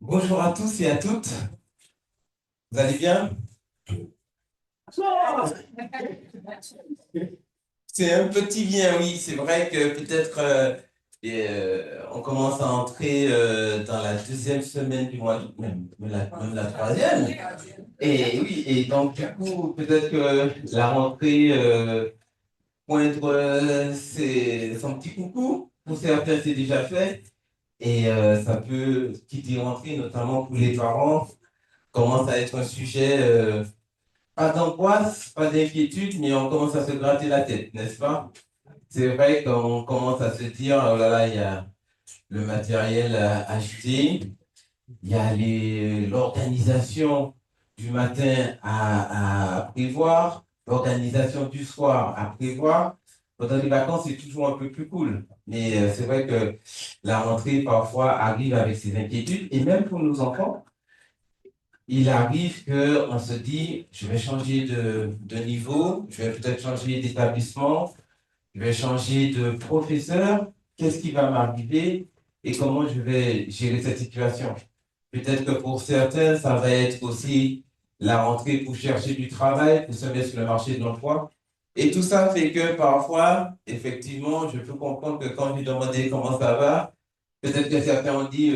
Bonjour à tous et à toutes. Vous allez bien? C'est un petit bien, oui. C'est vrai que peut-être on commence à entrer dans la deuxième semaine du mois d'août, même la troisième. Et oui, et donc du coup, peut-être que la rentrée poindre son petit coucou. Pour certains, c'est déjà fait. Et ça peut, qui dit rentrée, notamment pour les parents, commence à être un sujet. Pas d'angoisse, pas d'inquiétude, mais on commence à se gratter la tête, n'est-ce pas? C'est vrai qu'on commence à se dire, oh là là, il y a le matériel à acheter, il y a l'organisation du matin à prévoir, l'organisation du soir à prévoir. Pendant les vacances, c'est toujours un peu plus cool. Mais c'est vrai que la rentrée, parfois, arrive avec ses inquiétudes, et même pour nos enfants. Il arrive qu'on se dit, je vais changer de niveau, je vais peut-être changer d'établissement, je vais changer de professeur. Qu'est-ce qui va m'arriver et comment je vais gérer cette situation? Peut-être que pour certains, ça va être aussi la rentrée pour chercher du travail, pour se mettre sur le marché de l'emploi. Et tout ça fait que parfois, effectivement, je peux comprendre que quand je demandais comment ça va, peut-être que certains ont dit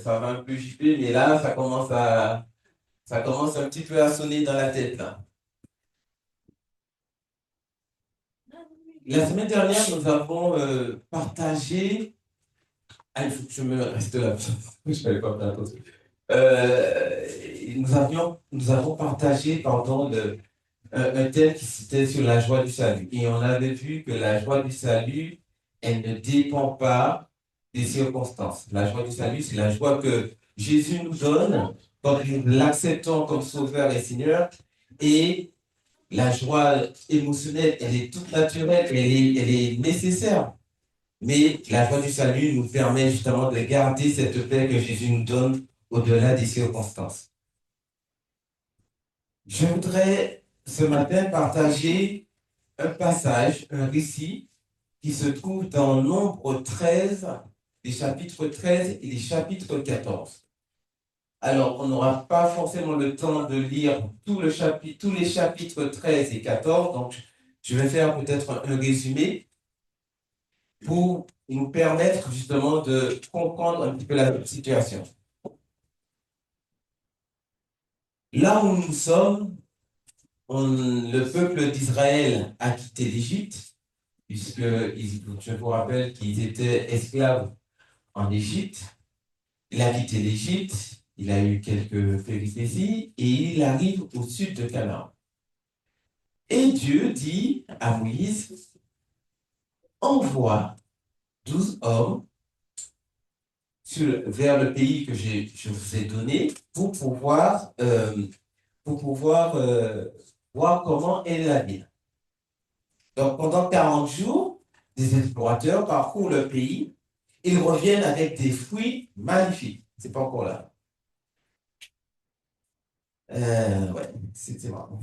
ça va un peu gifler, mais là, ça commence un petit peu à sonner dans la tête, là. La semaine dernière, nous avons partagé. Ah, il faut que je me reste là. Je ne savais pas faire attention. Euh, nous avons partagé, pardon, un thème qui c'était sur la joie du salut. Et on avait vu que la joie du salut, elle ne dépend pas des circonstances. La joie du salut, c'est la joie que Jésus nous donne quand nous l'acceptons comme Sauveur et Seigneur. Et la joie émotionnelle, elle est toute naturelle, elle est nécessaire. Mais la joie du salut nous permet justement de garder cette paix que Jésus nous donne au-delà des circonstances. Je voudrais ce matin partager un passage, un récit qui se trouve dans Nombre 13, les chapitres 13 et les chapitres 14. Alors, on n'aura pas forcément le temps de lire tous les chapitres 13 et 14, donc je vais faire peut-être un résumé pour nous permettre justement de comprendre un petit peu la situation. Là où nous sommes, le peuple d'Israël a quitté l'Égypte, puisque je vous rappelle qu'ils étaient esclaves en Égypte. Il a quitté l'Égypte, il a eu quelques péripéties et il arrive au sud de Canaan. Et Dieu dit à Moïse, envoie 12 hommes vers le pays que je vous ai donné pour pouvoir voir comment est la ville. Donc pendant 40 jours, des explorateurs parcourent le pays. Ils reviennent avec des fruits magnifiques. C'est pas encore là. Ouais, c'est marrant.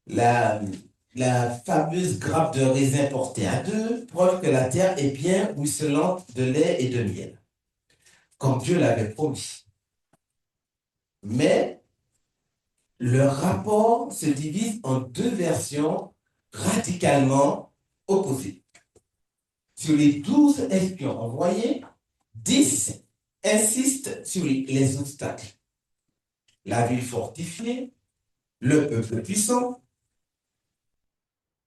La, la fameuse grappe de raisin portée à deux, preuve que la terre est bien ruisselante de lait et de miel, comme Dieu l'avait promis. Mais le rapport se divise en deux versions radicalement opposées. Sur les 12 espions envoyés, 10 insistent sur les obstacles. La ville fortifiée, le peuple puissant,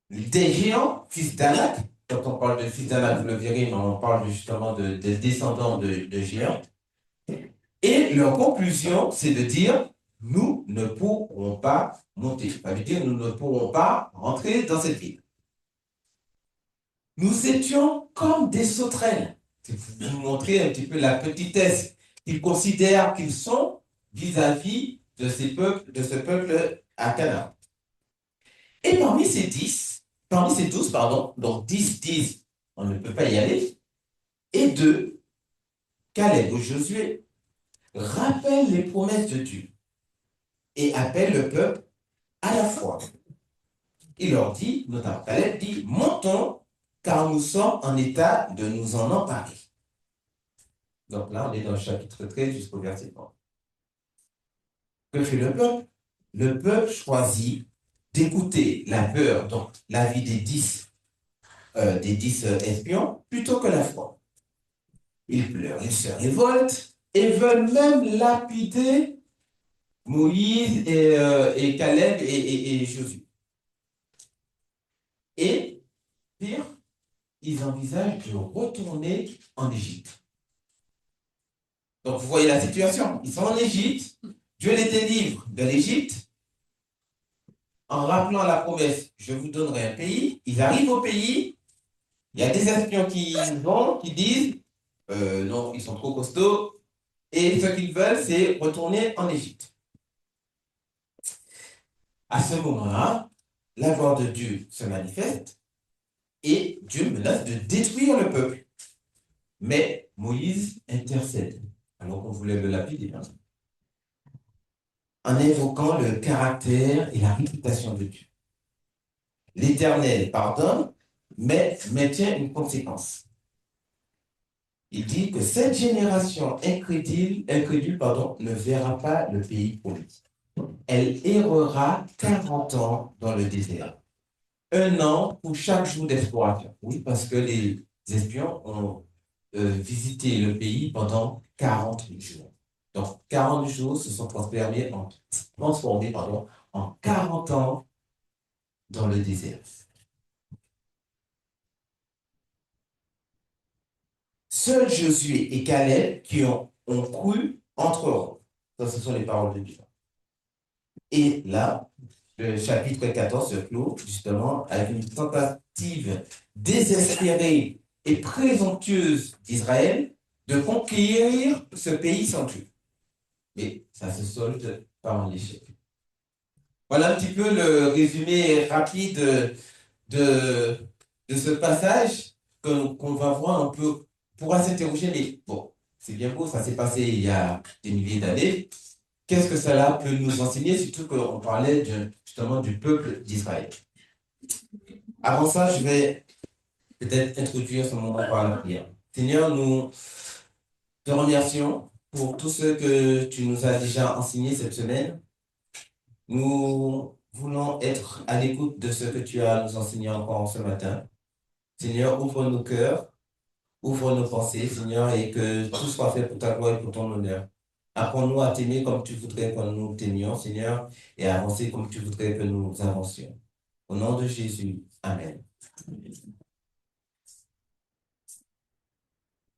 des géants, fils d'Anak. Quand on parle de fils d'Anak, vous le verrez, mais on parle justement des descendants de géants. Et leur conclusion, c'est de dire, nous ne pourrons pas monter. Ça veut dire, nous ne pourrons pas rentrer dans cette ville. Nous étions comme des sauterelles. C'est pour vous montrer un petit peu la petitesse qu'ils considèrent qu'ils sont vis-à-vis de ce peuple à Canaan. Et parmi ces 12, pardon, donc 10 disent, on ne peut pas y aller, et deux, Caleb ou Josué, rappellent les promesses de Dieu et appellent le peuple à la foi. Il leur dit, notamment Caleb dit, montons, car nous sommes en état de nous en emparer. Donc là, on est dans le chapitre 13 jusqu'au verset 30. Que fait le peuple? Le peuple choisit d'écouter la peur, donc l'avis des 10 espions, plutôt que la foi. Ils pleurent, ils se révoltent et veulent même lapider Moïse et Caleb et Josué. Et, pire, ils envisagent de retourner en Égypte. Donc, vous voyez la situation. Ils sont en Égypte. Dieu les délivre de l'Égypte en rappelant la promesse, je vous donnerai un pays. Ils arrivent au pays. Il y a des espions qui vont, qui disent, non, ils sont trop costauds. Et ce qu'ils veulent, c'est retourner en Égypte. À ce moment-là, la gloire de Dieu se manifeste et Dieu menace de détruire le peuple. Mais Moïse intercède, alors qu'on voulait le lapider, hein, en invoquant le caractère et la réputation de Dieu. L'Éternel pardonne, mais maintient une conséquence. Il dit que cette génération incrédule, ne verra pas le pays promis. Elle errera 40 ans dans le désert. 1 an pour chaque jour d'exploration. Oui, parce que les espions ont visité le pays pendant 40 jours. Donc, 40 jours se sont transformés en 40 ans dans le désert. Seuls Josué et Caleb qui ont cru entreront. Ça, ce sont les paroles de Dieu. Et là, le chapitre 14 se clôt justement avec une tentative désespérée et présomptueuse d'Israël de conquérir ce pays sans Dieu. Et ça se solde par un échec. Voilà un petit peu le résumé rapide de, de ce passage qu'on va voir un peu. On pourra s'interroger, mais bon, c'est bien beau, ça s'est passé il y a des milliers d'années. Qu'est-ce que cela peut nous enseigner, surtout qu'on parlait justement du peuple d'Israël. Avant ça, je vais peut-être introduire ce moment par la prière. Seigneur, nous te remercions pour tout ce que tu nous as déjà enseigné cette semaine. Nous voulons être à l'écoute de ce que tu as à nous enseigner encore ce matin. Seigneur, ouvre nos cœurs, ouvre nos pensées, Seigneur, et que tout soit fait pour ta gloire et pour ton honneur. Apprends-nous à t'aimer comme tu voudrais que nous t'aimions, Seigneur, et à avancer comme tu voudrais que nous avancions. Au nom de Jésus, Amen.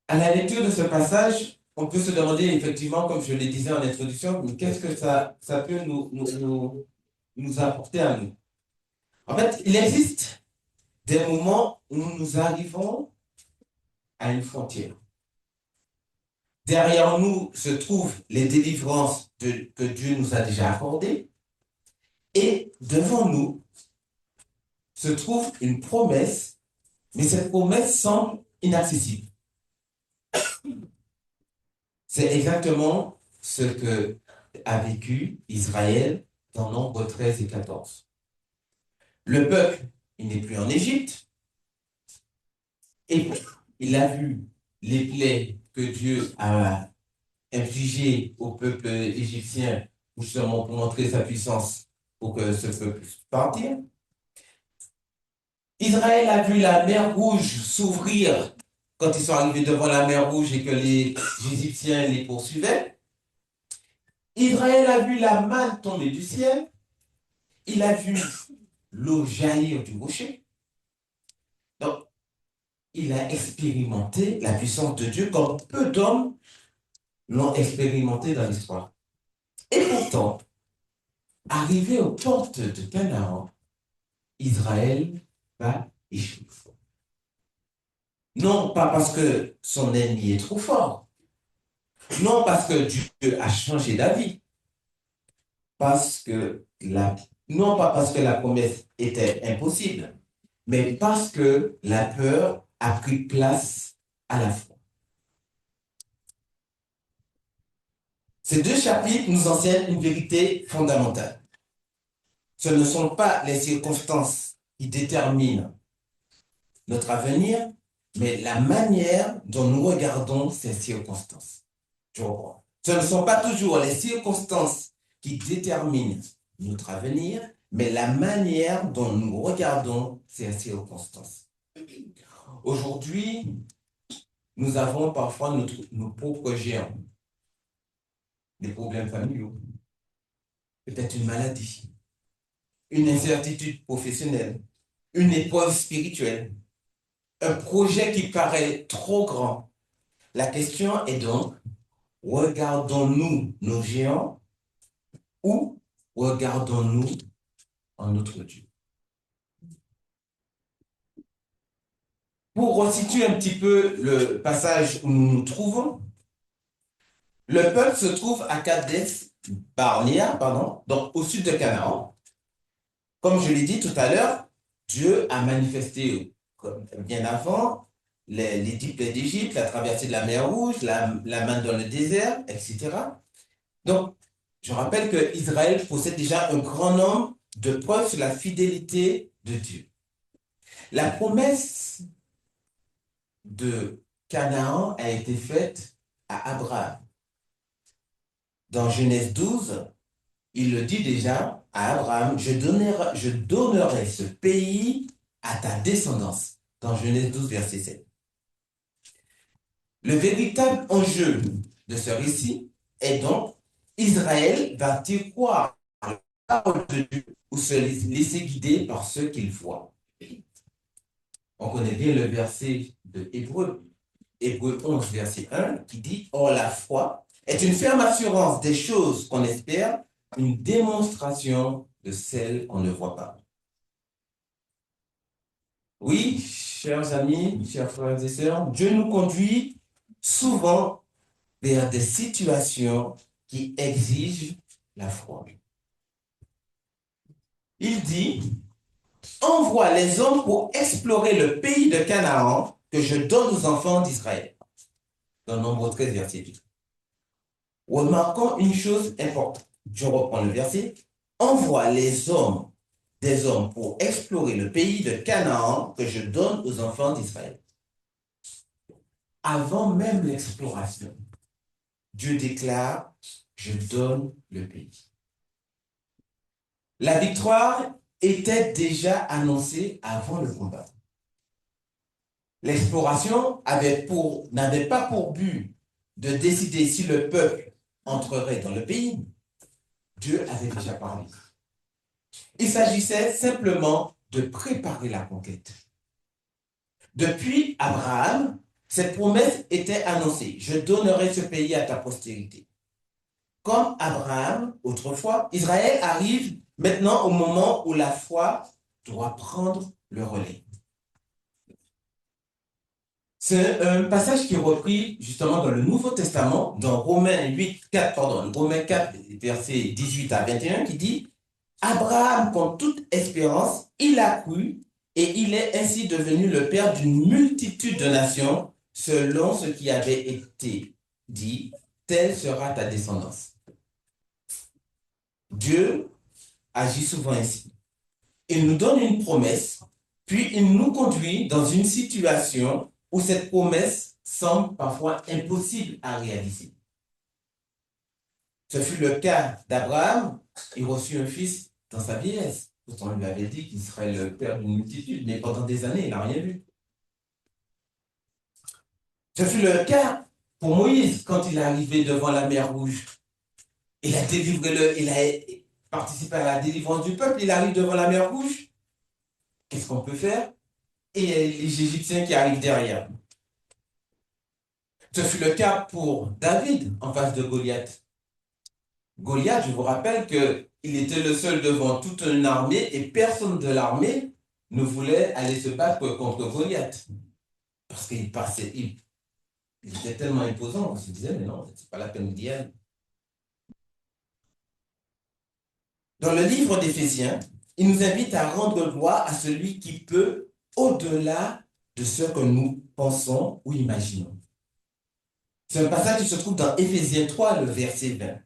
À la lecture de ce passage, on peut se demander effectivement, comme je le disais en introduction, qu'est-ce que ça peut nous apporter à nous. En fait, il existe des moments où nous arrivons à une frontière. Derrière nous se trouvent les délivrances que Dieu nous a déjà accordées. Et devant nous se trouve une promesse, mais cette promesse semble inaccessible. C'est exactement ce que a vécu Israël dans Nombre 13 et 14. Le peuple, il n'est plus en Égypte, et il a vu les plaies que Dieu a infligées au peuple égyptien, justement pour montrer sa puissance, pour que ce peuple puisse partir. Israël a vu la mer Rouge s'ouvrir quand ils sont arrivés devant la mer Rouge et que les Égyptiens les poursuivaient. Israël a vu la manne tomber du ciel. Il a vu l'eau jaillir du rocher. Donc, il a expérimenté la puissance de Dieu comme peu d'hommes l'ont expérimenté dans l'histoire. Et pourtant, arrivé aux portes de Canaan, Israël va échouer. Non pas parce que son ennemi est trop fort, non parce que Dieu a changé d'avis, non pas parce que la promesse était impossible, mais parce que la peur a pris place à la foi. Ces deux chapitres nous enseignent une vérité fondamentale. Ce ne sont pas les circonstances qui déterminent notre avenir, mais la manière dont nous regardons ces circonstances. Je reprends. Ce ne sont pas toujours les circonstances qui déterminent notre avenir, mais la manière dont nous regardons ces circonstances. Aujourd'hui, nous avons parfois nos propres géants, des problèmes familiaux, peut-être une maladie, une incertitude professionnelle, une épreuve spirituelle, un projet qui paraît trop grand. La question est donc, regardons-nous nos géants ou regardons-nous en notre Dieu? Pour resituer un petit peu le passage où nous nous trouvons, le peuple se trouve à Kadesh Barnea, donc au sud de Canaan. Comme je l'ai dit tout à l'heure, Dieu a manifesté bien avant les plaies d'Égypte, la traversée de la mer Rouge, la manne dans le désert, etc. Donc, je rappelle que Israël possède déjà un grand nombre de preuves sur la fidélité de Dieu. La promesse de Canaan a été faite à Abraham. Dans Genèse 12, il le dit déjà à Abraham, je donnerai ce pays à ta descendance. Dans Genèse 12, verset 7. Le véritable enjeu de ce récit est donc, Israël va-t-il croire à la parole de Dieu ou se laisser guider par ce qu'il voit? On connaît bien le verset de Hébreu 11, verset 1, qui dit, or la foi est une ferme assurance des choses qu'on espère, une démonstration de celles qu'on ne voit pas. Oui, chers amis, chers frères et sœurs, Dieu nous conduit souvent vers des situations qui exigent la foi. Il dit, envoie les hommes pour explorer le pays de Canaan que je donne aux enfants d'Israël. Dans Nombre 13, verset 8. Remarquons une chose importante. Je reprends le verset. Envoie des hommes pour explorer le pays de Canaan que je donne aux enfants d'Israël. Avant même l'exploration, Dieu déclare, je donne le pays. La victoire était déjà annoncée avant le combat. L'exploration n'avait pas pour but de décider si le peuple entrerait dans le pays. Dieu avait déjà parlé. Il s'agissait simplement de préparer la conquête. Depuis Abraham, cette promesse était annoncée. Je donnerai ce pays à ta postérité. Comme Abraham, autrefois, Israël arrive maintenant au moment où la foi doit prendre le relais. C'est un passage qui est repris justement dans le Nouveau Testament, dans Romains 4, versets 18 à 21, qui dit « Abraham, contre toute espérance, il a cru et il est ainsi devenu le père d'une multitude de nations, selon ce qui avait été dit, telle sera ta descendance. » Dieu agit souvent ainsi. Il nous donne une promesse, puis il nous conduit dans une situation où cette promesse semble parfois impossible à réaliser. Ce fut le cas d'Abraham. Il reçut un fils dans sa vieillesse. Pourtant, il lui avait dit qu'il serait le père d'une multitude, mais pendant des années, il n'a rien vu. Ce fut le cas pour Moïse quand il est arrivé devant la mer Rouge. Il a participé à la délivrance du peuple. Il arrive devant la mer Rouge. Qu'est-ce qu'on peut faire? Et il y a les Égyptiens qui arrivent derrière. Ce fut le cas pour David en face de Goliath. Goliath, je vous rappelle qu'il était le seul devant toute une armée et personne de l'armée ne voulait aller se battre contre Goliath. Parce qu'il était tellement imposant, on se disait, mais non, c'est pas la peine d'y aller. Dans le livre d'Éphésiens, il nous invite à rendre gloire à celui qui peut au-delà de ce que nous pensons ou imaginons. C'est un passage qui se trouve dans Éphésiens 3, le verset 20.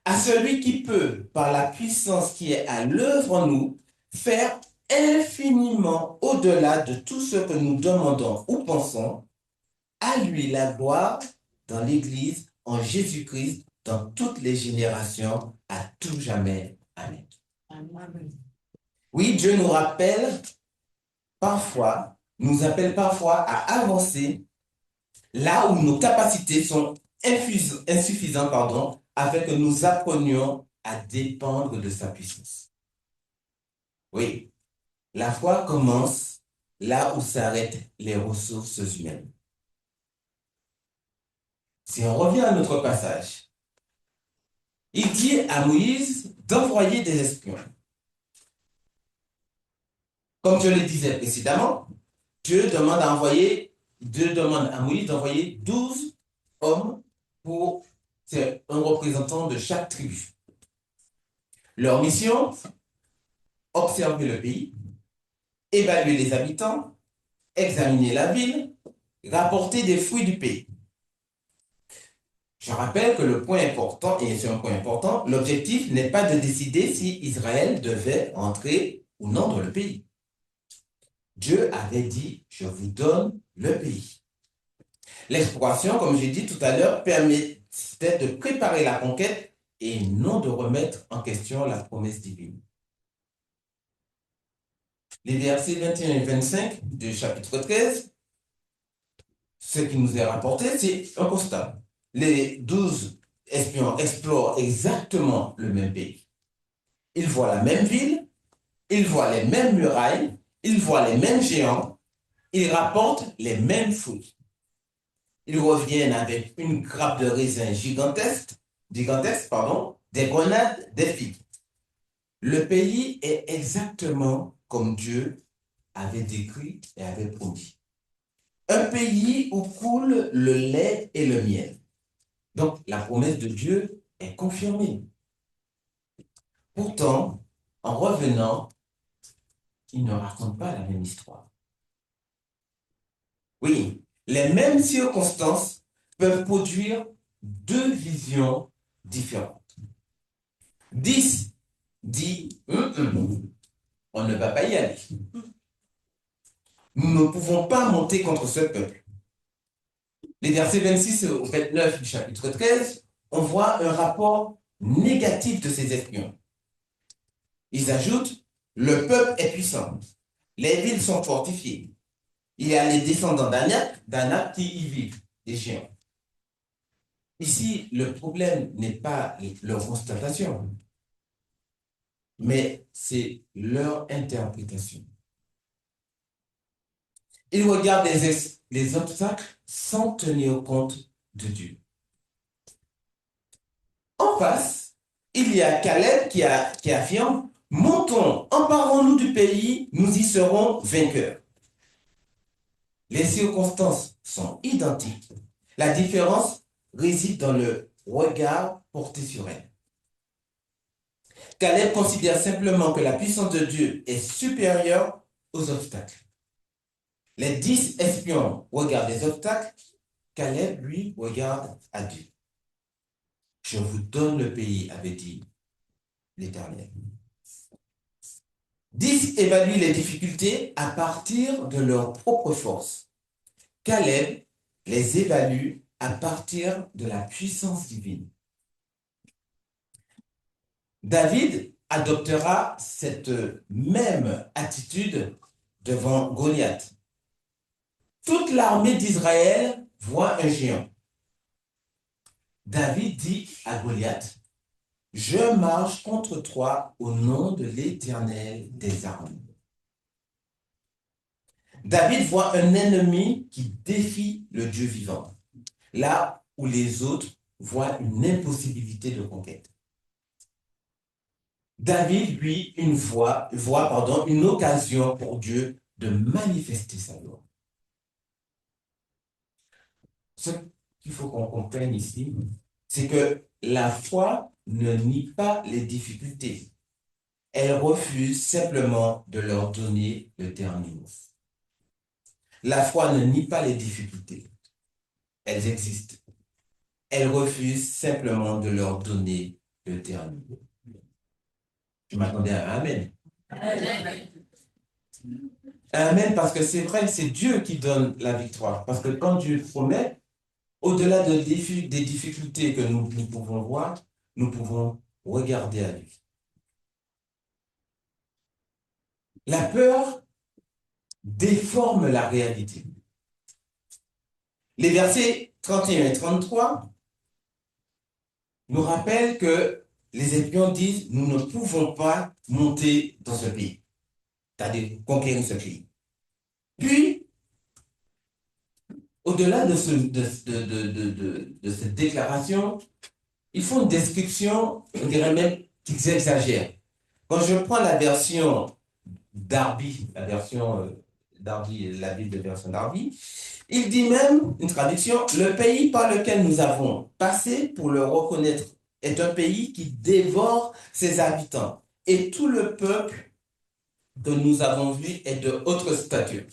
À celui qui peut, par la puissance qui est à l'œuvre en nous, faire infiniment au-delà de tout ce que nous demandons ou pensons. À lui la gloire dans l'Église, en Jésus-Christ, dans toutes les générations, à tout jamais. Amen. Amen. Oui, Dieu nous rappelle parfois, nous appelle parfois à avancer là où nos capacités sont insuffisantes, afin que nous apprenions à dépendre de sa puissance. Oui, la foi commence là où s'arrêtent les ressources humaines. Si on revient à notre passage, il dit à Moïse d'envoyer des espions. Comme je le disais précédemment, Dieu demande à Moïse d'envoyer 12 hommes pour un représentant de chaque tribu. Leur mission, observer le pays, évaluer les habitants, examiner la ville, rapporter des fruits du pays. Je rappelle que le point important, et c'est un point important, l'objectif n'est pas de décider si Israël devait entrer ou non dans le pays. Dieu avait dit, je vous donne le pays. L'exploration, comme j'ai dit tout à l'heure, permettait de préparer la conquête et non de remettre en question la promesse divine. Les versets 21 et 25 du chapitre 13, ce qui nous est rapporté, c'est un constat. Les 12 espions explorent exactement le même pays. Ils voient la même ville, ils voient les mêmes murailles, ils voient les mêmes géants, ils rapportent les mêmes fruits. Ils reviennent avec une grappe de raisin gigantesque, des grenades, des figues. Le pays est exactement comme Dieu avait décrit et avait promis. Un pays où coule le lait et le miel. Donc, la promesse de Dieu est confirmée. Pourtant, en revenant, il ne raconte pas la même histoire. Oui, les mêmes circonstances peuvent produire deux visions différentes. 10 dit, on ne va pas y aller. Nous ne pouvons pas monter contre ce peuple. Les versets 26 au 29 du chapitre 13, on voit un rapport négatif de ces espions. Ils ajoutent, le peuple est puissant, les villes sont fortifiées, il y a les descendants d'Anak qui y vivent, des géants. Ici, le problème n'est pas leur constatation, mais c'est leur interprétation. Ils regardent les obstacles sans tenir compte de Dieu. En face, il y a Caleb qui affirme, montons, emparons-nous du pays, nous y serons vainqueurs. Les circonstances sont identiques. La différence réside dans le regard porté sur elle. Caleb considère simplement que la puissance de Dieu est supérieure aux obstacles. Les 10 espions regardent les obstacles, Caleb, lui, regarde à Dieu. Je vous donne le pays, avait dit l'Éternel. 10 évaluent les difficultés à partir de leur propre force. Caleb les évalue à partir de la puissance divine. David adoptera cette même attitude devant Goliath. Toute l'armée d'Israël voit un géant. David dit à Goliath, « Je marche contre toi au nom de l'Éternel des armées. » David voit un ennemi qui défie le Dieu vivant, là où les autres voient une impossibilité de conquête. David, lui, voit une occasion pour Dieu de manifester sa gloire. Ce qu'il faut qu'on comprenne ici, c'est que la foi ne nie pas les difficultés. Elle refuse simplement de leur donner le dernier mot. La foi ne nie pas les difficultés. Elles existent. Elle refuse simplement de leur donner le dernier mot. Je m'attendais à un Amen. Amen, parce que c'est vrai, c'est Dieu qui donne la victoire. Parce que quand Dieu promet, au-delà des difficultés que nous pouvons voir, nous pouvons regarder à lui. La peur déforme la réalité. Les versets 31 et 33 nous rappellent que les espions disent, nous ne pouvons pas monter dans ce pays, c'est-à-dire conquérir ce pays. Puis, au-delà de cette déclaration, ils font une description, on dirait même qu'ils exagèrent. Quand je prends la version Darby, la version Darby, la Bible de version Darby, il dit même, une traduction, le pays par lequel nous avons passé pour le reconnaître est un pays qui dévore ses habitants. Et tout le peuple que nous avons vu est de haute stature.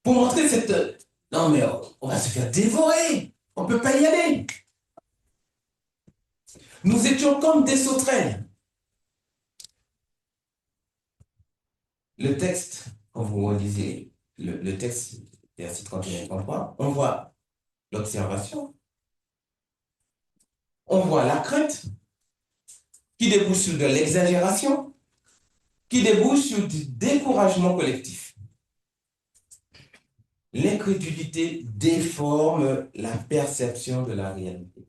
Pour montrer cette... Non mais on va se faire dévorer. On ne peut pas y aller. Nous étions comme des sauterelles. Le texte, quand vous relisez le texte, verset 31 et 33, on voit l'observation, on voit la crainte qui débouche sur de l'exagération, qui débouche sur du découragement collectif. L'incrédulité déforme la perception de la réalité.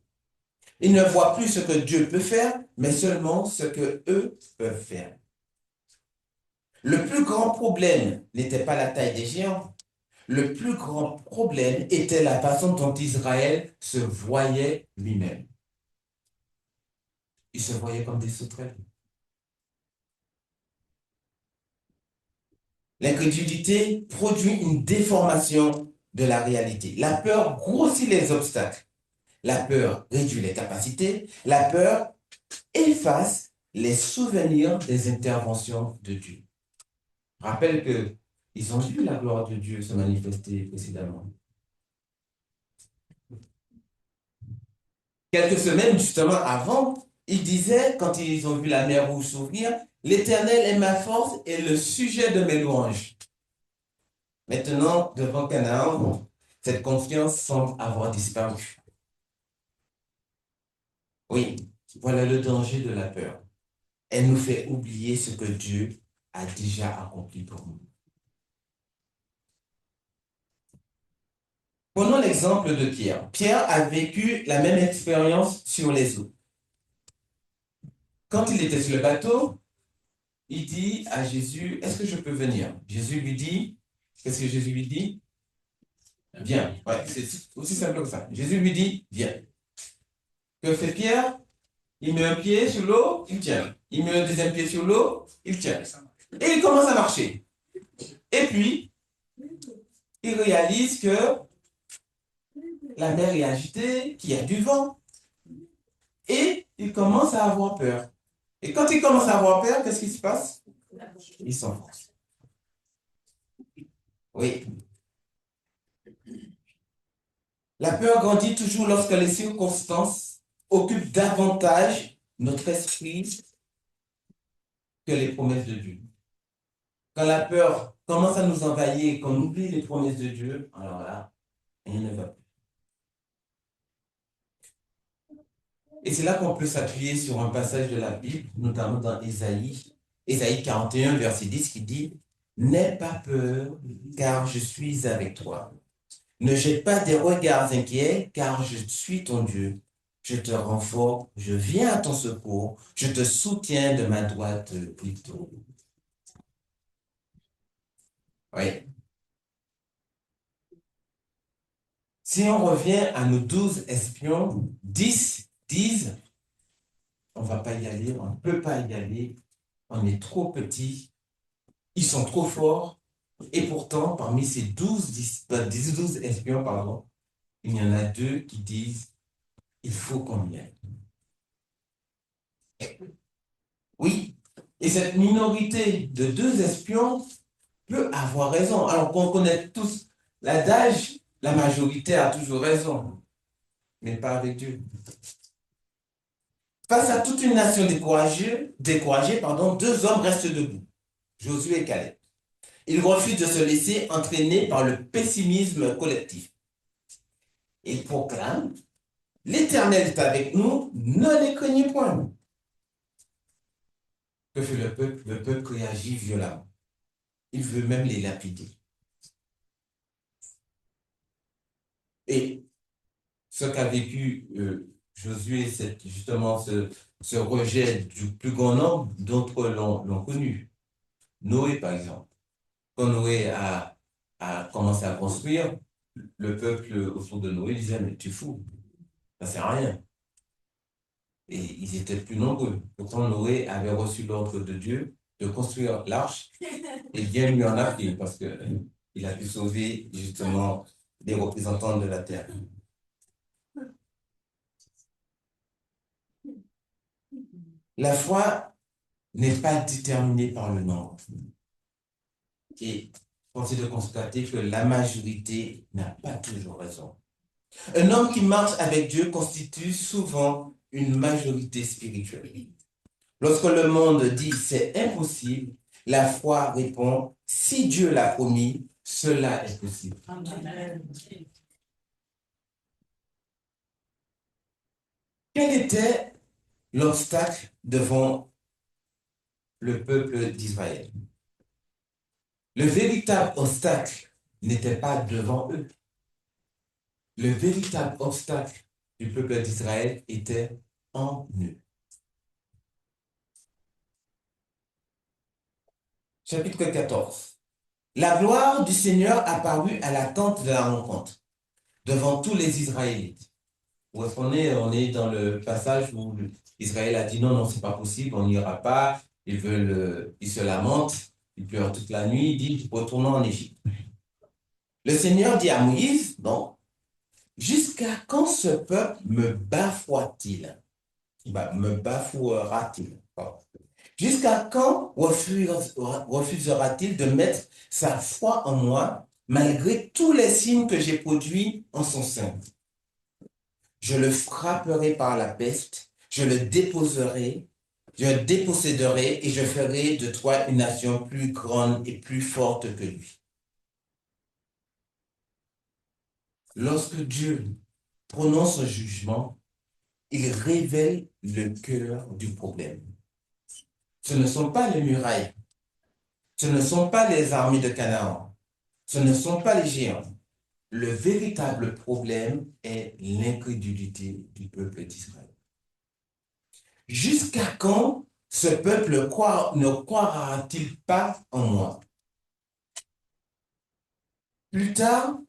Ils ne voient plus ce que Dieu peut faire, mais seulement ce que eux peuvent faire. Le plus grand problème n'était pas la taille des géants. Le plus grand problème était la façon dont Israël se voyait lui-même. Il se voyait comme des sauterelles. L'incrédulité produit une déformation de la réalité. La peur grossit les obstacles. La peur réduit les capacités. La peur efface les souvenirs des interventions de Dieu. Je rappelle qu'ils ont vu la gloire de Dieu se manifester précédemment. Quelques semaines justement avant, ils disaient, quand ils ont vu la mer Rouge s'ouvrir, l'Éternel est ma force et le sujet de mes louanges. Maintenant, devant Canaan, cette confiance semble avoir disparu. Oui, voilà le danger de la peur. Elle nous fait oublier ce que Dieu a déjà accompli pour nous. Prenons l'exemple de Pierre. Pierre a vécu la même expérience sur les eaux. Quand il était sur le bateau, il dit à Jésus, est-ce que je peux venir? Jésus lui dit, qu'est-ce que Jésus lui dit? Viens. Ouais, c'est aussi simple que ça. Jésus lui dit, viens. Que fait Pierre? Il met un pied sur l'eau, il tient. Il met un deuxième pied sur l'eau, il tient. Et il commence à marcher. Et puis, il réalise que la mer est agitée, qu'il y a du vent. Et il commence à avoir peur. Et quand il commence à avoir peur, qu'est-ce qui se passe? Il s'enfonce. Oui. La peur grandit toujours lorsque les circonstances occupent davantage notre esprit que les promesses de Dieu. Quand la peur commence à nous envahir, qu'on oublie les promesses de Dieu, alors là, rien ne va plus. Et c'est là qu'on peut s'appuyer sur un passage de la Bible, notamment dans Ésaïe 41, verset 10, qui dit « N'aie pas peur, car je suis avec toi. Ne jette pas des regards inquiets, car je suis ton Dieu. Je te renforce, je viens à ton secours, je te soutiens de ma droite plutôt. » Oui. Si on revient à nos 12 espions, 10 disent, on ne va pas y aller, on ne peut pas y aller, on est trop petit, ils sont trop forts, et pourtant, parmi ces 12 espions, pardon, il y en a 2 qui disent, il faut qu'on y aille. Oui, et cette minorité de 2 espions peut avoir raison. Alors qu'on connaît tous l'adage, la majorité a toujours raison, mais pas avec Dieu. Face à toute une nation découragée, 2 hommes restent debout, Josué et Caleb. Ils refusent de se laisser entraîner par le pessimisme collectif. Ils proclament, l'Éternel est avec nous, ne les craignez point. Que fait le peuple? Le peuple réagit violemment. Il veut même les lapider. Et ce qu'a vécu Josué, c'est justement ce rejet du plus grand nombre, d'autres l'ont connu. Noé, par exemple. Quand Noé a commencé à construire, le peuple autour de Noé disait, mais tu es fou, ça ne sert à rien. Et ils étaient plus nombreux. Pourtant, Noé avait reçu l'ordre de Dieu de construire l'arche, et Dieu lui en a pris parce qu'il a pu sauver justement les représentants de la terre. La foi n'est pas déterminée par le nombre. Et force est de constater que la majorité n'a pas toujours raison. Un homme qui marche avec Dieu constitue souvent une majorité spirituelle. Lorsque le monde dit c'est impossible, la foi répond si Dieu l'a promis, cela est possible. Amen. Quel était l'obstacle devant le peuple d'Israël? Le véritable obstacle n'était pas devant eux. Le véritable obstacle du peuple d'Israël était en eux. Chapitre 14. La gloire du Seigneur apparut à la tente de la rencontre, devant tous les Israélites. Où est-ce qu'on est? On est dans le passage où Israël a dit non, non, c'est pas possible, on n'ira pas. Ils se lamentent, ils pleurent toute la nuit, ils disent retournons en Égypte. Le Seigneur dit à Moïse, non, jusqu'à quand ce peuple me bafouera-t-il? Me bafouera-t-il? Jusqu'à quand refusera-t-il de mettre sa foi en moi, malgré tous les signes que j'ai produits en son sein? Je le frapperai par la peste, je le déposséderai et je ferai de toi une nation plus grande et plus forte que lui. Lorsque Dieu prononce un jugement, il révèle le cœur du problème. Ce ne sont pas les murailles, ce ne sont pas les armées de Canaan, ce ne sont pas les géants. Le véritable problème est l'incrédulité du peuple d'Israël. Jusqu'à quand ce peuple ne croira-t-il pas en moi? Plus tard,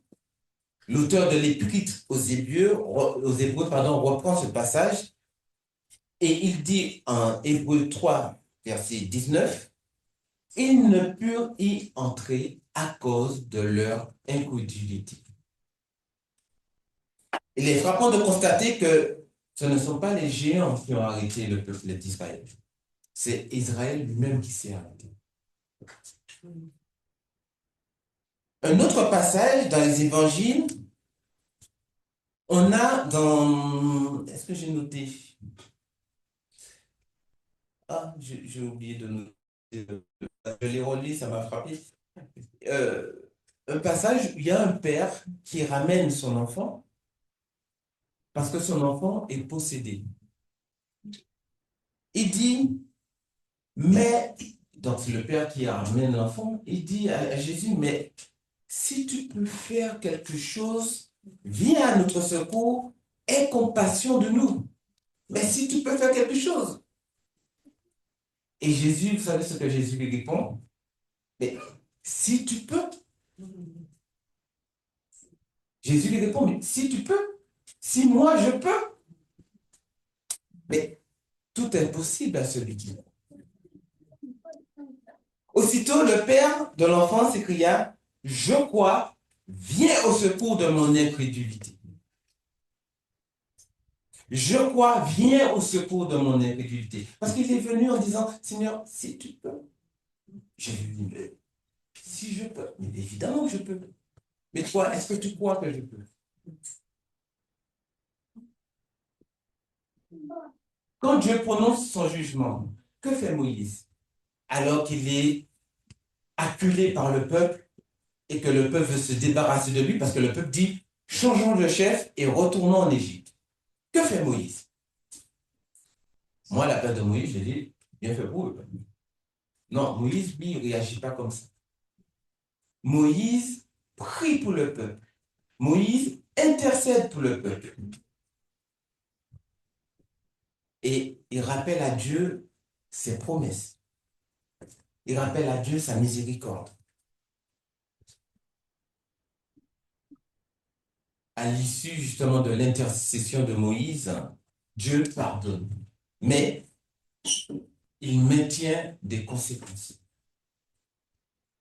l'auteur de l'Épître aux Hébreux, reprend ce passage et il dit en Hébreux 3, verset 19, ils ne purent y entrer à cause de leur incrédulité. Il est frappant de constater que ce ne sont pas les géants qui ont arrêté le peuple d'Israël. C'est Israël lui-même qui s'est arrêté. Un autre passage dans les évangiles, on a dans... Est-ce que j'ai noté? Ah, j'ai oublié de noter. Je l'ai relu, ça m'a frappé. Un passage où il y a un père qui ramène son enfant parce que son enfant est possédé. Il dit, mais, donc c'est le père qui ramène l'enfant, il dit à Jésus, mais si tu peux faire quelque chose, viens à notre secours, aie compassion de nous. Mais si tu peux faire quelque chose. Et Jésus, vous savez ce que Jésus lui répond? Mais si tu peux. Jésus lui répond, mais si tu peux, si moi je peux. Mais tout est possible à celui qui veut. Aussitôt, le père de l'enfant s'écria, je crois, viens au secours de mon incrédulité. Je crois, viens au secours de mon incrédulité. Parce qu'il est venu en disant, Seigneur, si tu peux. Je lui dis, mais si je peux, mais évidemment que je peux. Mais toi, est-ce que tu crois que je peux? Quand Dieu prononce son jugement, que fait Moïse? Alors qu'il est acculé par le peuple et que le peuple veut se débarrasser de lui parce que le peuple dit, changeons de chef et retournons en Égypte. Que fait Moïse? Moi, la peur de Moïse, je dis, bien fait pour eux. Non, Moïse, lui, il ne réagit pas comme ça. Moïse prie pour le peuple. Moïse intercède pour le peuple. Et il rappelle à Dieu ses promesses. Il rappelle à Dieu sa miséricorde. À l'issue justement de l'intercession de Moïse, Dieu pardonne. Mais il maintient des conséquences.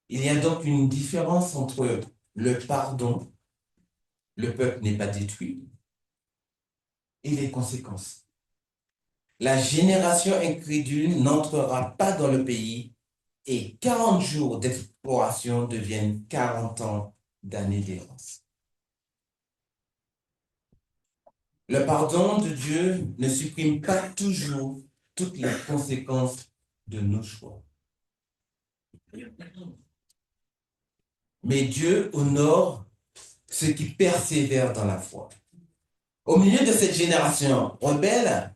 Il y a donc une différence entre le pardon, le peuple n'est pas détruit, et les conséquences. La génération incrédule n'entrera pas dans le pays et 40 jours d'exploration deviennent 40 ans d'années d'errance. Le pardon de Dieu ne supprime pas toujours toutes les conséquences de nos choix. Mais Dieu honore ceux qui persévèrent dans la foi. Au milieu de cette génération rebelle,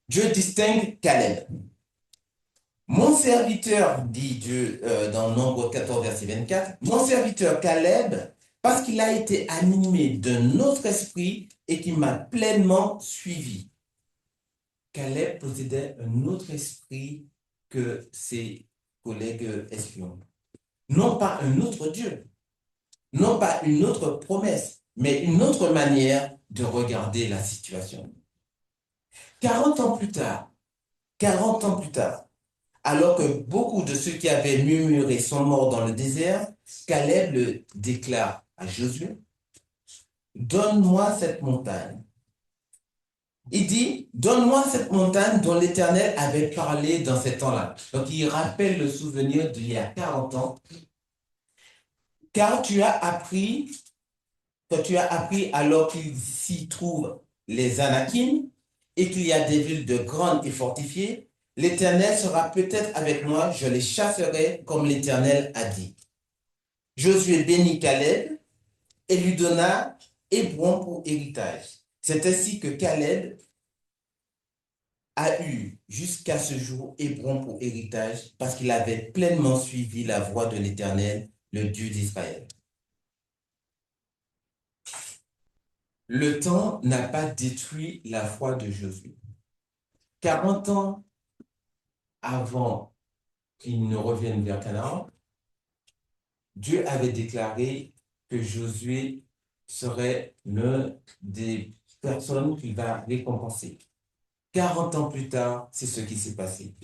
Dieu distingue Caleb. Mon serviteur, dit Dieu dans Nombre 14, verset 24, mon serviteur Caleb, parce qu'il a été animé d'un autre esprit et qui m'a pleinement suivi. Caleb possédait un autre esprit que ses collègues espions. Non pas un autre Dieu, non pas une autre promesse, mais une autre manière de regarder la situation. 40 ans plus tard, 40 ans plus tard, alors que beaucoup de ceux qui avaient murmuré sont morts dans le désert, Caleb le déclare à Josué, donne-moi cette montagne. Il dit, donne-moi cette montagne dont l'Éternel avait parlé dans ces temps-là. Donc il rappelle le souvenir d'il y a 40 ans, car tu as appris alors qu'il s'y trouve les Anakim et qu'il y a des villes de grandes et fortifiées, l'Éternel sera peut-être avec moi, je les chasserai comme l'Éternel a dit. Josué bénit Caleb et lui donna Hébron pour héritage. C'est ainsi que Caleb a eu jusqu'à ce jour Hébron pour héritage parce qu'il avait pleinement suivi la voie de l'Éternel, le Dieu d'Israël. Le temps n'a pas détruit la foi de Josué. 40 ans avant qu'il ne revienne vers Canaan, Dieu avait déclaré que Josué serait l'une des personnes qu'il va récompenser. 40 ans plus tard, c'est ce qui s'est passé.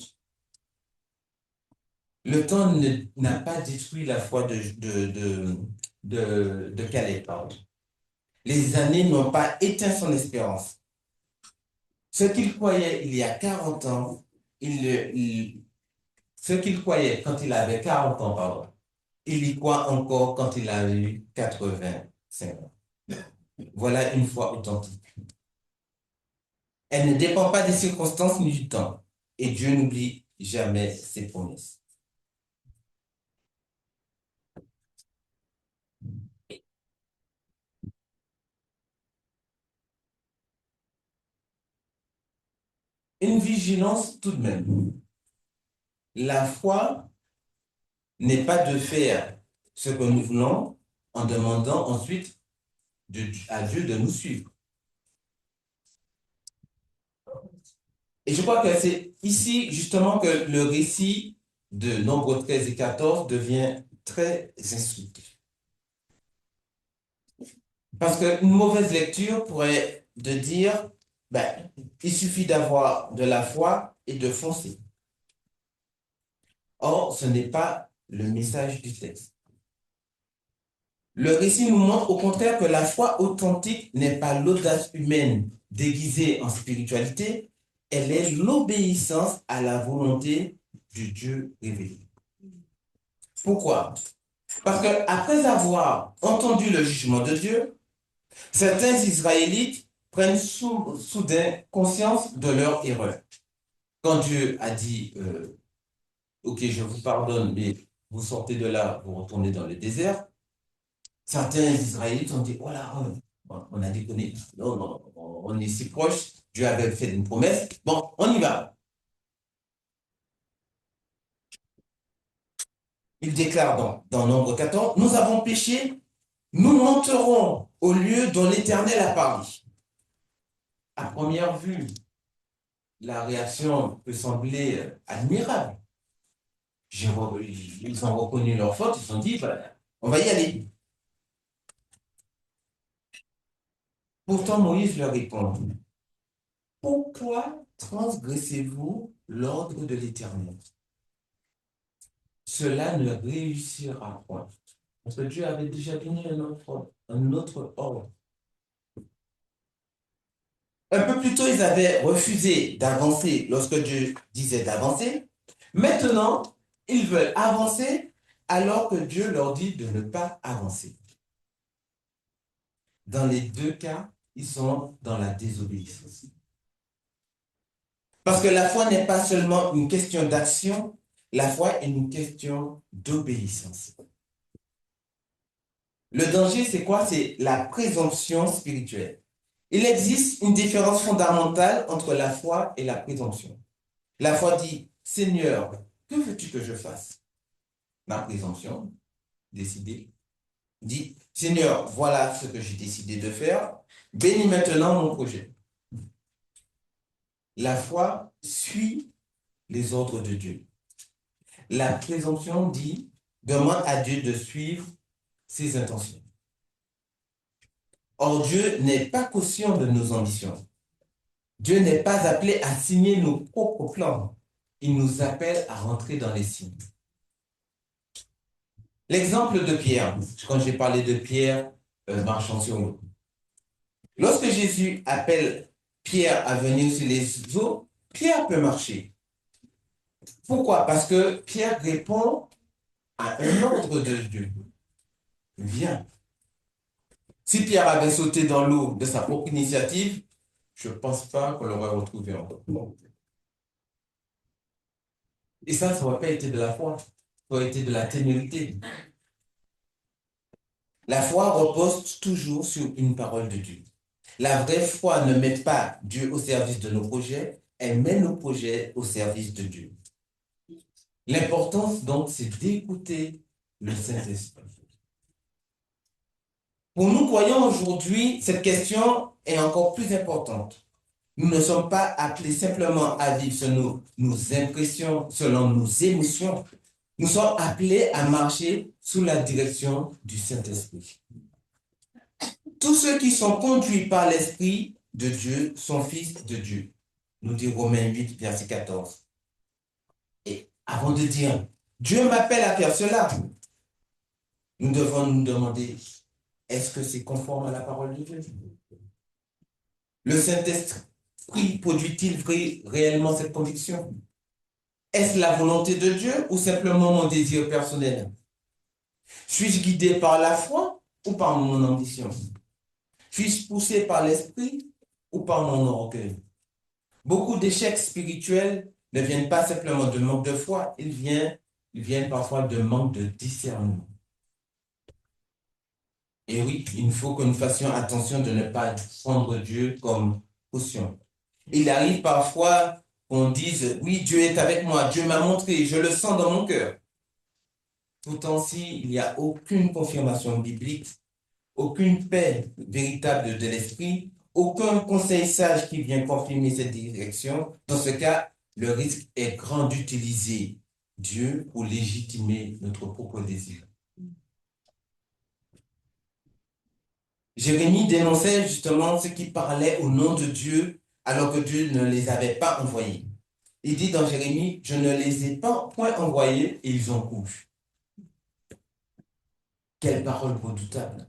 Le temps n'a pas détruit la foi de Caleb, pardon. Les années n'ont pas éteint son espérance. Ce qu'il croyait il y a 40 ans, ce qu'il croyait quand il avait 40 ans, pardon, il y croit encore quand il a eu 85 ans. Voilà une foi authentique. Elle ne dépend pas des circonstances ni du temps. Et Dieu n'oublie jamais ses promesses. Une vigilance tout de même. La foi n'est pas de faire ce que nous voulons en demandant ensuite à Dieu de nous suivre. Et je crois que c'est ici justement que le récit de Nombre 13 et 14 devient très instructif. Parce qu'une mauvaise lecture pourrait de dire, ben, il suffit d'avoir de la foi et de foncer. Or, ce n'est pas le message du texte. Le récit nous montre au contraire que la foi authentique n'est pas l'audace humaine déguisée en spiritualité, elle est l'obéissance à la volonté du Dieu révélé. Pourquoi? Parce qu'après avoir entendu le jugement de Dieu, certains Israélites prennent soudain conscience de leur erreur. Quand Dieu a dit, ok, je vous pardonne, mais vous sortez de là, vous retournez dans le désert. Certains Israélites ont dit, voilà, on a déconné. Non, non, on est si proche. Dieu avait fait une promesse. Bon, on y va. Il déclare dans Nombre 14, nous avons péché, nous monterons au lieu dont l'Éternel a parlé. À première vue, la réaction peut sembler admirable. Ils ont reconnu leur faute, ils se sont dit, voilà, on va y aller. Pourtant, Moïse leur répond, pourquoi transgressez-vous l'ordre de l'Éternel? Cela ne réussira point. Parce que Dieu avait déjà donné un autre ordre. Un peu plus tôt, ils avaient refusé d'avancer lorsque Dieu disait d'avancer. Maintenant, ils veulent avancer alors que Dieu leur dit de ne pas avancer. Dans les deux cas, ils sont dans la désobéissance. Parce que la foi n'est pas seulement une question d'action, la foi est une question d'obéissance. Le danger, c'est quoi? C'est la présomption spirituelle. Il existe une différence fondamentale entre la foi et la présomption. La foi dit, Seigneur, que veux-tu que je fasse? Ma présomption, décidée, dit, Seigneur, voilà ce que j'ai décidé de faire, bénis maintenant mon projet. La foi suit les ordres de Dieu. La présomption dit, demande à Dieu de suivre ses intentions. Or, Dieu n'est pas conscient de nos ambitions. Dieu n'est pas appelé à signer nos propres plans. Il nous appelle à rentrer dans les signes. L'exemple de Pierre, quand j'ai parlé de Pierre marchant sur l'eau. Lorsque Jésus appelle Pierre à venir sur les eaux, Pierre peut marcher. Pourquoi? Parce que Pierre répond à un ordre de Dieu. Viens. Si Pierre avait sauté dans l'eau de sa propre initiative, je ne pense pas qu'on l'aurait retrouvé encore. Et ça n'aurait pas été de la foi, ça aurait été de la témérité. La foi repose toujours sur une parole de Dieu. La vraie foi ne met pas Dieu au service de nos projets, elle met nos projets au service de Dieu. L'importance donc, c'est d'écouter le Saint-Esprit. Pour nous croyants aujourd'hui, cette question est encore plus importante. Nous ne sommes pas appelés simplement à vivre selon nos impressions, selon nos émotions. Nous sommes appelés à marcher sous la direction du Saint-Esprit. Tous ceux qui sont conduits par l'Esprit de Dieu sont fils de Dieu, nous dit Romains 8, verset 14. Et avant de dire, Dieu m'appelle à faire cela, nous devons nous demander, est-ce que c'est conforme à la parole de Dieu? Le Saint-Esprit produit-il réellement cette conviction? Est-ce la volonté de Dieu ou simplement mon désir personnel? Suis-je guidé par la foi ou par mon ambition? Suis-je poussé par l'esprit ou par mon orgueil? Beaucoup d'échecs spirituels ne viennent pas simplement de manque de foi, ils viennent parfois de manque de discernement. Et oui, il faut que nous fassions attention de ne pas prendre Dieu comme caution. Il arrive parfois qu'on dise, oui, Dieu est avec moi, Dieu m'a montré, je le sens dans mon cœur. Pourtant, s'il n'y a aucune confirmation biblique, aucune paix véritable de l'esprit, aucun conseil sage qui vient confirmer cette direction, dans ce cas, le risque est grand d'utiliser Dieu pour légitimer notre propre désir. Jérémie dénonçait justement ceux qui parlaient au nom de Dieu alors que Dieu ne les avait pas envoyés. Il dit dans Jérémie, je ne les ai pas point envoyés et ils ont couru. Quelle parole redoutable.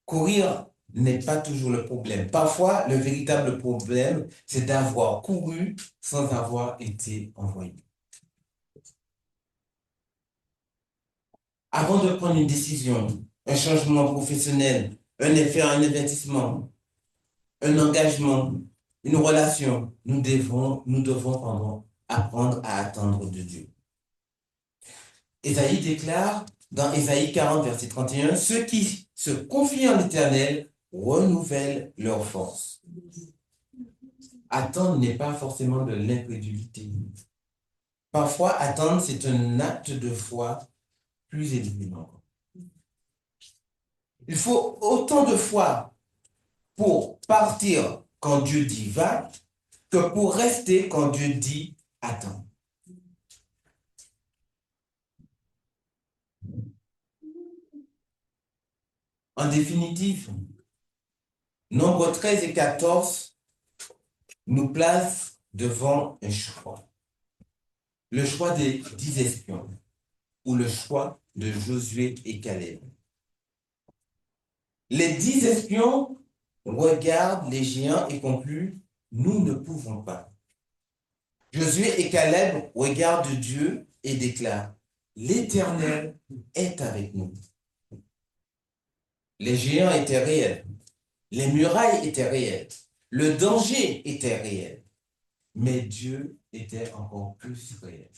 Courir n'est pas toujours le problème. Parfois, le véritable problème, c'est d'avoir couru sans avoir été envoyé. Avant de prendre une décision, un changement professionnel, un investissement, un engagement, une relation, nous devons apprendre à attendre de Dieu. Ésaïe déclare dans Ésaïe 40, verset 31, ceux qui se confient en l'Éternel renouvellent leur force. Attendre n'est pas forcément de l'incrédulité. Parfois, attendre, c'est un acte de foi plus élevé encore. Il faut autant de foi pour partir quand Dieu dit va, que pour rester quand Dieu dit attends. En définitive, Nombre 13 et 14 nous placent devant un choix. Le choix des 10 espions ou le choix de Josué et Caleb. Les 10 espions regardent les géants et concluent, nous ne pouvons pas. Josué et Caleb regardent Dieu et déclarent, l'Éternel est avec nous. Les géants étaient réels, les murailles étaient réelles, le danger était réel, mais Dieu était encore plus réel.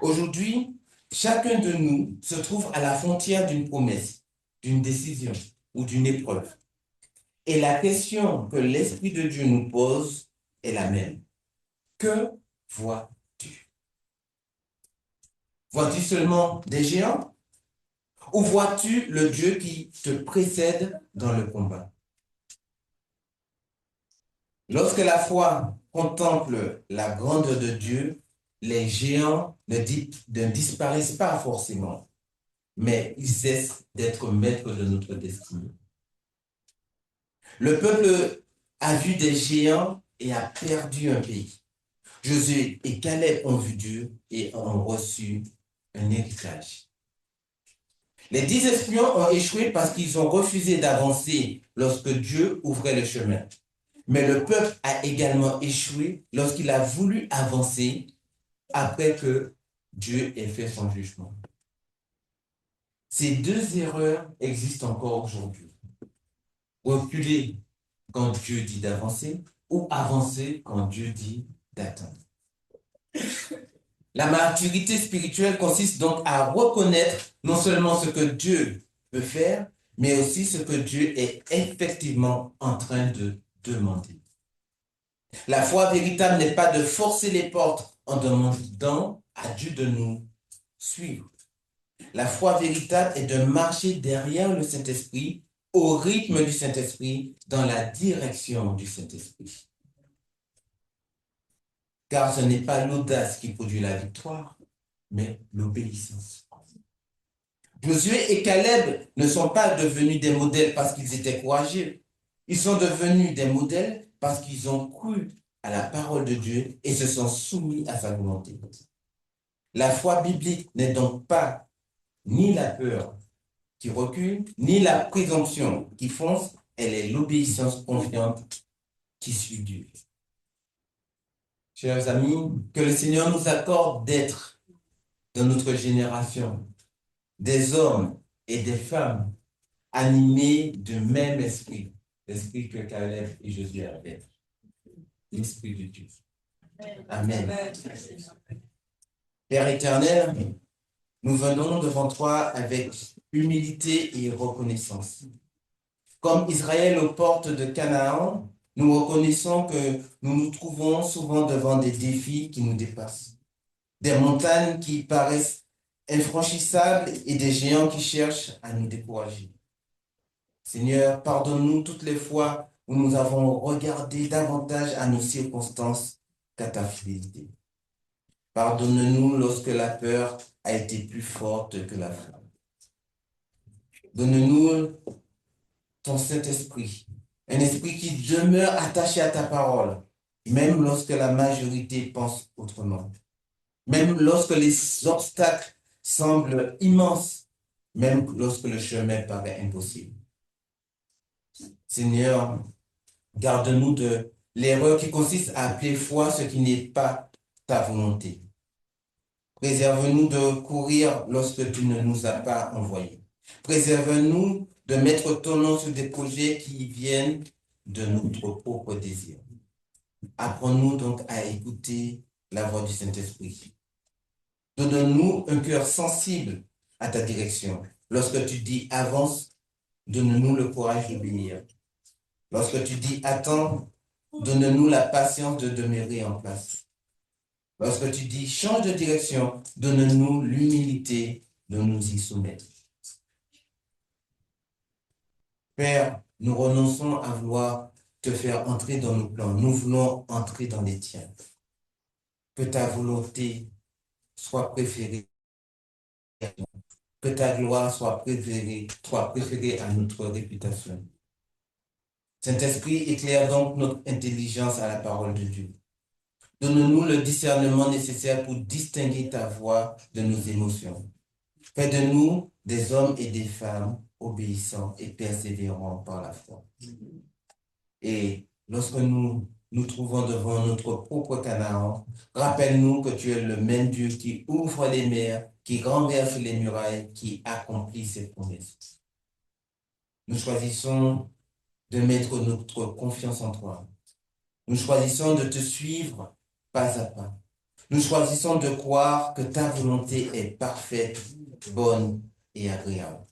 Aujourd'hui, chacun de nous se trouve à la frontière d'une promesse, d'une décision ou d'une épreuve. Et la question que l'Esprit de Dieu nous pose est la même. Que vois-tu? Vois-tu seulement des géants? Ou vois-tu le Dieu qui te précède dans le combat? Lorsque la foi contemple la grandeur de Dieu, les géants ne disparaissent pas forcément, mais ils cessent d'être maîtres de notre destinée. Le peuple a vu des géants et a perdu un pays. Josué et Caleb ont vu Dieu et ont reçu un héritage. Les 10 espions ont échoué parce qu'ils ont refusé d'avancer lorsque Dieu ouvrait le chemin. Mais le peuple a également échoué lorsqu'il a voulu avancer après que Dieu ait fait son jugement. Ces deux erreurs existent encore aujourd'hui. Reculer quand Dieu dit d'avancer ou avancer quand Dieu dit d'attendre. La maturité spirituelle consiste donc à reconnaître non seulement ce que Dieu peut faire, mais aussi ce que Dieu est effectivement en train de demander. La foi véritable n'est pas de forcer les portes en demandant à Dieu de nous suivre. La foi véritable est de marcher derrière le Saint-Esprit, au rythme du Saint-Esprit, dans la direction du Saint-Esprit. Car ce n'est pas l'audace qui produit la victoire, mais l'obéissance. Josué et Caleb ne sont pas devenus des modèles parce qu'ils étaient courageux. Ils sont devenus des modèles parce qu'ils ont cru à la parole de Dieu et se sont soumis à sa volonté. La foi biblique n'est donc pas ni la peur qui recule, ni la présomption qui fonce, elle est l'obéissance confiante qui suit Dieu. Chers amis, que le Seigneur nous accorde d'être dans notre génération des hommes et des femmes animés du même esprit, l'esprit que Caleb et Josué avaient, l'esprit de Dieu. Amen. Père éternel, nous venons devant toi avec humilité et reconnaissance. Comme Israël aux portes de Canaan, nous reconnaissons que nous nous trouvons souvent devant des défis qui nous dépassent, des montagnes qui paraissent infranchissables et des géants qui cherchent à nous décourager. Seigneur, pardonne-nous toutes les fois où nous avons regardé davantage à nos circonstances qu'à ta fidélité. Pardonne-nous lorsque la peur a été plus forte que la foi. Donne-nous ton Saint-Esprit, un esprit qui demeure attaché à ta parole, même lorsque la majorité pense autrement, même lorsque les obstacles semblent immenses, même lorsque le chemin paraît impossible. Seigneur, garde-nous de l'erreur qui consiste à appeler foi ce qui n'est pas ta volonté. Préserve-nous de courir lorsque tu ne nous as pas envoyés. Préserve-nous de mettre ton nom sur des projets qui viennent de notre propre désir. Apprends-nous donc à écouter la voix du Saint-Esprit. Donne-nous un cœur sensible à ta direction. Lorsque tu dis avance, donne-nous le courage d'obéir. Lorsque tu dis attends, donne-nous la patience de demeurer en place. Lorsque tu dis change de direction, donne-nous l'humilité de nous y soumettre. Père, nous renonçons à vouloir te faire entrer dans nos plans. Nous voulons entrer dans les tiens. Que ta volonté soit préférée à nous. Que ta gloire soit préférée à notre réputation. Saint-Esprit, éclaire donc notre intelligence à la parole de Dieu. Donne-nous le discernement nécessaire pour distinguer ta voix de nos émotions. Fais de nous des hommes et des femmes obéissants et persévérants par la foi. Et lorsque nous nous trouvons devant notre propre Canaan, rappelle-nous que tu es le même Dieu qui ouvre les mers, qui renverse les murailles, qui accomplit ses promesses. Nous choisissons de mettre notre confiance en toi. Nous choisissons de te suivre pas à pas. Nous choisissons de croire que ta volonté est parfaite, bonne et agréable.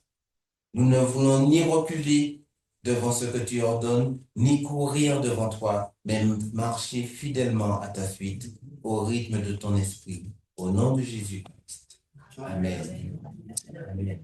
Nous ne voulons ni reculer devant ce que tu ordonnes, ni courir devant toi, mais marcher fidèlement à ta suite, au rythme de ton esprit. Au nom de Jésus-Christ. Amen. Amen.